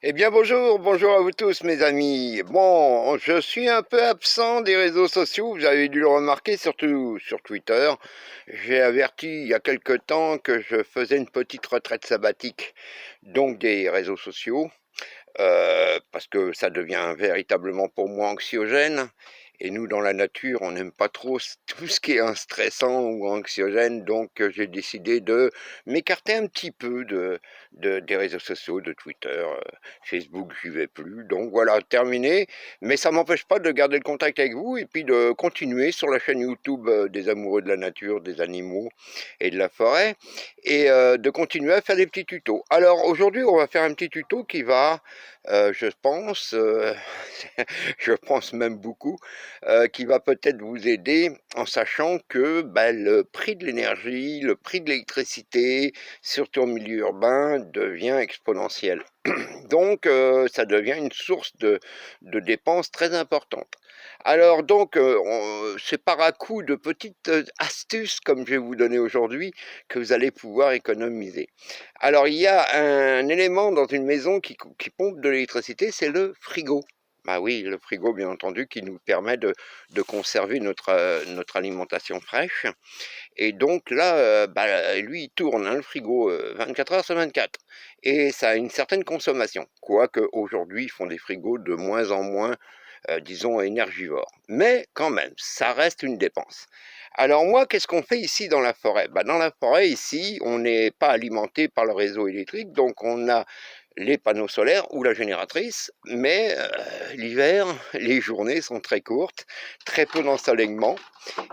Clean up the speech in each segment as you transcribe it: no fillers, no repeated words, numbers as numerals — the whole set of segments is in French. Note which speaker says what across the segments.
Speaker 1: Eh bien bonjour, bonjour à vous tous mes amis. Bon, je suis un peu absent des réseaux sociaux, vous avez dû le remarquer, surtout sur Twitter. J'ai averti il y a quelque temps que je faisais une petite retraite sabbatique, donc des réseaux sociaux, parce que ça devient véritablement pour moi anxiogène. Et nous, dans la nature, on n'aime pas trop tout ce qui est stressant ou anxiogène, donc j'ai décidé de m'écarter un petit peu des réseaux sociaux, de Twitter, Facebook, j'y vais plus. Donc voilà, terminé. Mais ça m'empêche pas de garder le contact avec vous et puis de continuer sur la chaîne YouTube des amoureux de la nature, des animaux et de la forêt, et de continuer à faire des petits tutos. Alors aujourd'hui, on va faire un petit tuto qui va, je pense, je pense même beaucoup, qui va peut-être vous aider en sachant que le prix de l'énergie, le prix de l'électricité, surtout en milieu urbain, devient exponentiel. Donc ça devient une source de dépenses très importante. Alors donc, c'est par à-coup de petites astuces comme je vais vous donner aujourd'hui que vous allez pouvoir économiser. Alors il y a un élément dans une maison qui pompe de l'électricité, c'est le frigo. Bah oui, le frigo, bien entendu, qui nous permet de conserver notre alimentation fraîche. Et donc là, lui, il tourne, hein, le frigo, 24 heures sur 24. Et ça a une certaine consommation. Quoique aujourd'hui, ils font des frigos de moins en moins, disons, énergivores. Mais quand même, ça reste une dépense. Alors moi, qu'est-ce qu'on fait ici dans la forêt? Dans la forêt, ici, on n'est pas alimenté par le réseau électrique, donc on a les panneaux solaires ou la génératrice, mais l'hiver, les journées sont très courtes, très peu d'ensoleillement,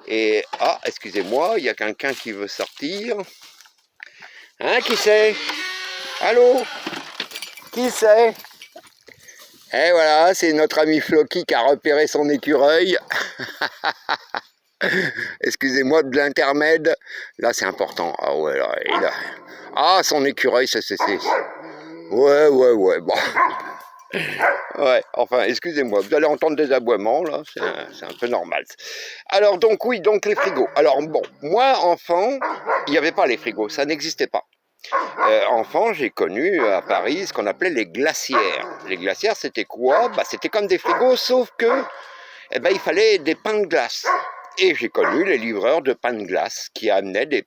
Speaker 1: et excusez-moi, il y a quelqu'un qui veut sortir. Hein, qui c'est? Allô? Qui c'est? Et voilà, c'est notre ami Floki qui a repéré son écureuil. Excusez-moi de l'intermède. Là, c'est important. Ah ouais, là, son écureuil, c'est... Ouais, bon. Ouais, enfin, excusez-moi, vous allez entendre des aboiements, là, c'est un peu normal. Alors, donc, oui, donc les frigos. Alors, bon, moi, enfant, il n'y avait pas les frigos, ça n'existait pas. Enfant, j'ai connu à Paris ce qu'on appelait les glacières. Les glacières, c'était quoi? C'était comme des frigos, sauf que, il fallait des pains de glace. Et j'ai connu les livreurs de pains de glace qui amenaient des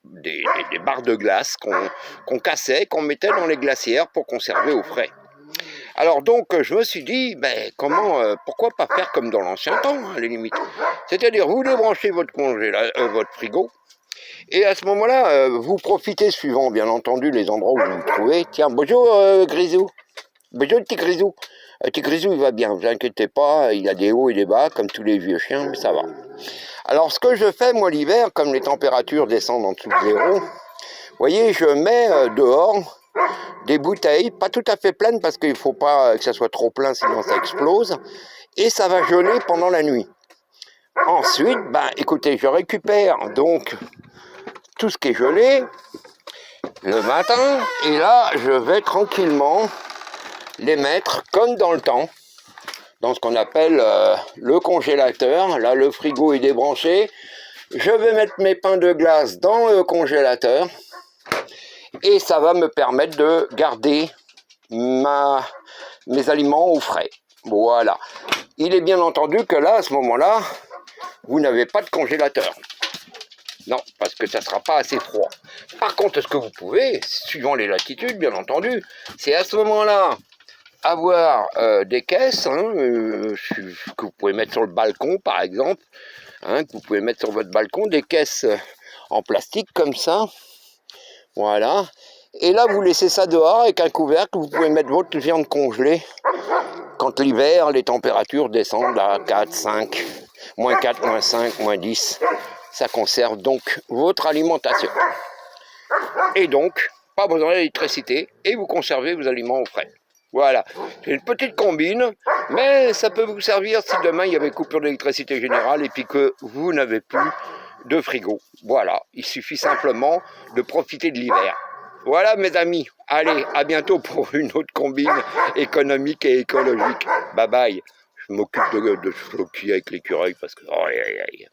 Speaker 1: barres de glace qu'on cassait, qu'on mettait dans les glacières pour conserver au frais. Alors donc, je me suis dit, pourquoi pas faire comme dans l'ancien temps, hein, à la limite. C'est-à-dire, vous débranchez votre votre frigo, et à ce moment-là, vous profitez, suivant bien entendu les endroits où vous vous trouvez. Tiens, bonjour Grisou. Bonjour petit Grisou. Petit Grisou, il va bien, ne vous inquiétez pas, il a des hauts et des bas, comme tous les vieux chiens, mais ça va. Alors ce que je fais, moi, l'hiver, comme les températures descendent en dessous de zéro, vous voyez, je mets dehors des bouteilles, pas tout à fait pleines parce qu'il ne faut pas que ça soit trop plein, sinon ça explose, et ça va geler pendant la nuit. Ensuite, écoutez, je récupère donc tout ce qui est gelé le matin, et là, je vais tranquillement les mettre comme dans le temps, dans ce qu'on appelle le congélateur. Là, le frigo est débranché. Je vais mettre mes pains de glace dans le congélateur, et ça va me permettre de garder mes aliments au frais. Voilà. Il est bien entendu que là, à ce moment-là, vous n'avez pas de congélateur. Non, parce que ça ne sera pas assez froid. Par contre, ce que vous pouvez, suivant les latitudes, bien entendu, c'est à ce moment-là avoir des caisses que vous pouvez mettre sur le balcon, par exemple, que vous pouvez mettre sur votre balcon, des caisses en plastique comme ça. Voilà. Et là, vous laissez ça dehors avec un couvercle, vous pouvez mettre votre viande congelée. Quand l'hiver, les températures descendent à 4, 5, moins 4, moins 5, moins 10, ça conserve donc votre alimentation. Et donc, pas besoin d'électricité, et vous conservez vos aliments au frais. Voilà, c'est une petite combine, mais ça peut vous servir si demain il y avait coupure d'électricité générale et puis que vous n'avez plus de frigo. Voilà, il suffit simplement de profiter de l'hiver. Voilà mes amis, allez, à bientôt pour une autre combine économique et écologique. Bye bye, je m'occupe de Floki avec l'écureuil parce que... Oh, aïe, aïe, aïe.